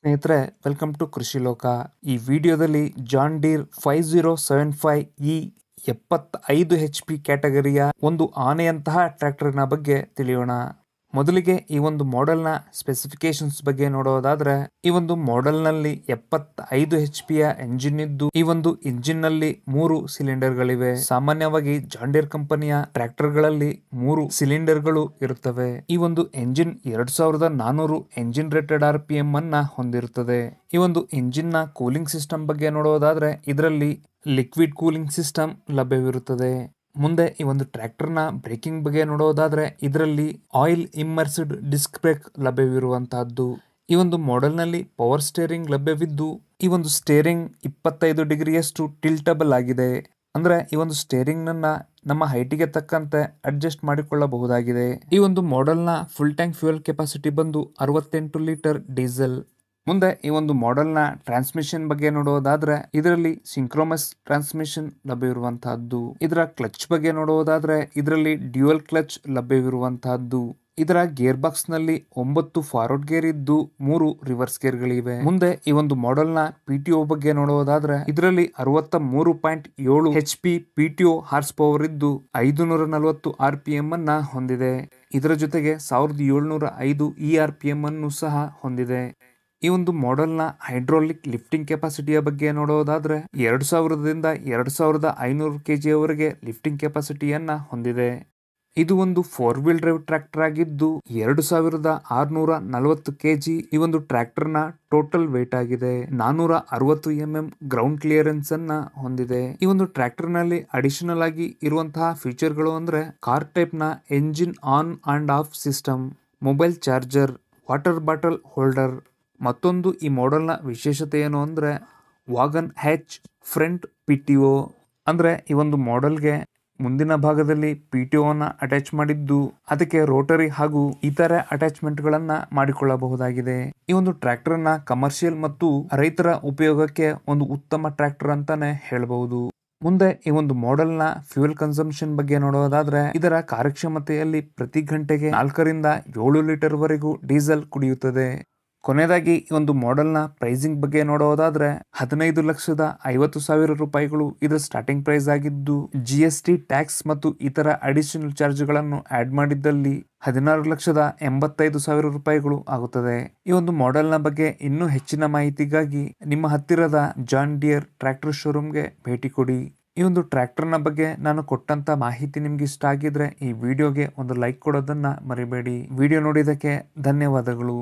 ಸ್ನೇಹಿತರೆ, welcome to ಕೃಷಿ ಲೋಕ. ಈ ವಿಡಿಯೋದಲ್ಲಿ ಜಾನ್ ಡೀರ್ 5075 75 HP ಕ್ಯಾಟಗರಿಯ ಒಂದು ಆನೆಯಂತಹ ಟ್ರ್ಯಾಕ್ಟರ್ನ ಬಗ್ಗೆ ತಿಳಿಯೋಣ. ಮೊದಲಿಗೆ ಈ ಒಂದು ಮಾಡೆಲ್ನ ಸ್ಪೆಸಿಫಿಕೇಶನ್ಸ್ ಬಗ್ಗೆ ನೋಡೋದಾದ್ರೆ, ಈ ಒಂದು ಮಾಡೆಲ್ ನಲ್ಲಿ 75 HP ಎಂಜಿನ್ ಇದ್ದು, ಈ ಒಂದು ಇಂಜಿನ್ ನಲ್ಲಿ 3 ಸಿಲಿಂಡರ್ ಗಳಿವೆ. ಸಾಮಾನ್ಯವಾಗಿ ಜಾನ್ ಡೀರ್ ಕಂಪನಿಯ ಟ್ರ್ಯಾಕ್ಟರ್ ಗಳಲ್ಲಿ 3 ಸಿಲಿಂಡರ್ ಗಳು ಇರುತ್ತವೆ. ಈ ಒಂದು ಎಂಜಿನ್ 2400 ಎಂಜಿನ್ ರೇಟೆಡ್ RPM ಅನ್ನ ಹೊಂದಿರುತ್ತದೆ. ಈ ಒಂದು ಇಂಜಿನ್ ನ ಕೂಲಿಂಗ್ ಸಿಸ್ಟಮ್ ಬಗ್ಗೆ ನೋಡೋದಾದ್ರೆ, ಇದರಲ್ಲಿ ಲಿಕ್ವಿಡ್ ಕೂಲಿಂಗ್ ಸಿಸ್ಟಮ್ ಲಭ್ಯವಿರುತ್ತದೆ. ಮುಂದೆ ಈ ಒಂದು ಟ್ರ್ಯಾಕ್ಟರ್ ನ ಬ್ರೇಕಿಂಗ್ ಬಗ್ಗೆ ನೋಡೋದಾದ್ರೆ, ಇದರಲ್ಲಿ ಆಯಿಲ್ ಇಮ್ಮರ್ಸ್ಡ್ ಡಿಸ್ಕ್ ಬ್ರೇಕ್ ಲಭ್ಯವಿರುವಂತಹದ್ದು. ಈ ಒಂದು ಮಾಡೆಲ್ ನಲ್ಲಿ ಪವರ್ ಸ್ಟೇರಿಂಗ್ ಲಭ್ಯವಿದ್ದು, ಈ ಒಂದು ಸ್ಟೇರಿಂಗ್ 25 ಡಿಗ್ರಿಯಷ್ಟು ಟಿಲ್ಟಬಲ್ ಆಗಿದೆ. ಅಂದ್ರೆ ಈ ಒಂದು ಸ್ಟೇರಿಂಗ್ ನಮ್ಮ ಹೈಟಿಗೆ ತಕ್ಕಂತೆ ಅಡ್ಜಸ್ಟ್ ಮಾಡಿಕೊಳ್ಳಬಹುದಾಗಿದೆ. ಈ ಒಂದು ಮಾಡೆಲ್ ನ ಫುಲ್ ಟ್ಯಾಂಕ್ ಫ್ಯೂಯಲ್ ಕೆಪಾಸಿಟಿ ಬಂದು 68 ಲೀಟರ್ ಡೀಸೆಲ್. ಮುಂದೆ ಈ ಒಂದು ಮಾಡೆಲ್ ನ ಟ್ರಾನ್ಸ್ಮಿಷನ್ ಬಗ್ಗೆ ನೋಡೋದಾದ್ರೆ, ಇದರಲ್ಲಿ ಸಿಂಕ್ರೋಮಸ್ ಟ್ರಾನ್ಸ್ಮಿಷನ್ ಲಭ್ಯವಿರುವಂತಹದ್ದು. ಇದರ ಕ್ಲಚ್ ಬಗ್ಗೆ ನೋಡೋದಾದ್ರೆ, ಇದರಲ್ಲಿ ಡ್ಯೂಯಲ್ ಕ್ಲಚ್ ಲಭ್ಯವಿರುವಂತಹದ್ದು. ಇದರ ಗೇರ್ ಬಾಕ್ಸ್ ನಲ್ಲಿ 9 ಫಾರ್ವರ್ಡ್ ಗೇರ್ ಇದ್ದು 3 ರಿವರ್ಸ್ ಗೇರ್ ಗಳಿವೆ. ಮುಂದೆ ಈ ಒಂದು ಮಾಡೆಲ್ ನ PTO ಬಗ್ಗೆ ನೋಡೋದಾದ್ರೆ, ಇದರಲ್ಲಿ 63.7 HP PTO ಹಾರ್ಸ್ ಪವರ್ ಇದ್ದು 540 RPM ಅನ್ನ ಹೊಂದಿದೆ. ಇದರ ಜೊತೆಗೆ 1705 ERPM ಅನ್ನು ಸಹ ಹೊಂದಿದೆ. ಈ ಒಂದು ಮಾಡೆಲ್ ನ ಹೈಡ್ರಾಲಿಕ್ ಲಿಫ್ಟಿಂಗ್ ಕೆಪಾಸಿಟಿಯ ಬಗ್ಗೆ ನೋಡೋದಾದ್ರೆ, 2000ದಿಂದ 2500 kg ವರೆಗೆ ಲಿಫ್ಟಿಂಗ್ ಕೆಪಾಸಿಟಿಯನ್ನ ಹೊಂದಿದೆ. ಇದು ಒಂದು 4 ವೀಲ್ ಡ್ರೈವ್ ಟ್ರ್ಯಾಕ್ಟರ್ ಆಗಿದ್ದು 2640 kg ಈ ಒಂದು ಟ್ರ್ಯಾಕ್ಟರ್ ನ ಟೋಟಲ್ ವೇಟ್ ಆಗಿದೆ. 460 mm ಗ್ರೌಂಡ್ ಕ್ಲಿಯರೆನ್ಸ್ ಅನ್ನ ಹೊಂದಿದೆ. ಈ ಒಂದು ಟ್ರ್ಯಾಕ್ಟರ್ ನಲ್ಲಿ ಅಡಿಷನಲ್ ಆಗಿ ಇರುವಂತಹ ಫೀಚರ್ ಗಳು ಅಂದ್ರೆ, ಕಾರ್ ಟೈಪ್ ನ engine on and of system, mobile charger, water bottle holder. ಮತ್ತೊಂದು ಈ ಮಾಡೆಲ್ ನ ವಿಶೇಷತೆ ಏನು ಅಂದ್ರೆ, ವಾಗನ್ ಹ್ಯಾಚ್ ಫ್ರಂಟ್ PTO. ಅಂದ್ರೆ ಈ ಒಂದು ಮಾಡೆಲ್ಗೆ ಮುಂದಿನ ಭಾಗದಲ್ಲಿ PTO ಅನ್ನ ಅಟ್ಯಾಚ್ ಮಾಡಿದ್ದು, ಅದಕ್ಕೆ ರೋಟರಿ ಹಾಗೂ ಇತರ ಅಟ್ಯಾಚ್ಮೆಂಟ್ ಗಳನ್ನ ಮಾಡಿಕೊಳ್ಳಬಹುದಾಗಿದೆ. ಈ ಒಂದು ಟ್ರ್ಯಾಕ್ಟರ್ ನ ಕಮರ್ಷಿಯಲ್ ಮತ್ತು ರೈತರ ಉಪಯೋಗಕ್ಕೆ ಒಂದು ಉತ್ತಮ ಟ್ರ್ಯಾಕ್ಟರ್ ಅಂತಾನೆ ಹೇಳಬಹುದು. ಮುಂದೆ ಈ ಒಂದು ಮಾಡೆಲ್ ನ ಫ್ಯೂಯಲ್ ಕನ್ಸಂಪ್ಷನ್ ಬಗ್ಗೆ ನೋಡೋದಾದ್ರೆ, ಇದರ ಕಾರ್ಯಕ್ಷಮತೆಯಲ್ಲಿ ಪ್ರತಿ ಗಂಟೆಗೆ 4 ರಿಂದ 7 ಲೀಟರ್ ವರೆಗೂ ಡೀಸೆಲ್ ಕುಡಿಯುತ್ತದೆ. ಕೊನೆಯದಾಗಿ ಈ ಒಂದು ಮಾಡೆಲ್ ನ ಪ್ರೈಸಿಂಗ್ ಬಗ್ಗೆ ನೋಡೋದಾದ್ರೆ, 15,50,000 ರೂಪಾಯಿಗಳು ಇದರ ಸ್ಟಾರ್ಟಿಂಗ್ ಪ್ರೈಸ್ ಆಗಿದ್ದು, GST ಟ್ಯಾಕ್ಸ್ ಮತ್ತು ಇತರ ಅಡಿಷನಲ್ ಚಾರ್ಜ್ ಗಳನ್ನು ಆಡ್ ಮಾಡಿದ್ದಲ್ಲಿ 16,85,000 ರೂಪಾಯಿಗಳು ಆಗುತ್ತದೆ. ಈ ಒಂದು ಮಾಡೆಲ್ ನ ಬಗ್ಗೆ ಇನ್ನೂ ಹೆಚ್ಚಿನ ಮಾಹಿತಿಗಾಗಿ ನಿಮ್ಮ ಹತ್ತಿರದ ಜಾನ್ ಡೀರ್ ಟ್ರ್ಯಾಕ್ಟರ್ ಶೋರೂಮ್ಗೆ ಭೇಟಿ ಕೊಡಿ. ಈ ಒಂದು ಟ್ರ್ಯಾಕ್ಟರ್ ನ ಬಗ್ಗೆ ನಾನು ಕೊಟ್ಟಂತ ಮಾಹಿತಿ ನಿಮ್ಗೆ ಇಷ್ಟ ಆಗಿದ್ರೆ ಈ ವಿಡಿಯೋಗೆ ಒಂದು ಲೈಕ್ ಕೊಡೋದನ್ನ ಮರಿಬೇಡಿ. ವಿಡಿಯೋ ನೋಡಿದಕ್ಕೆ ಧನ್ಯವಾದಗಳು.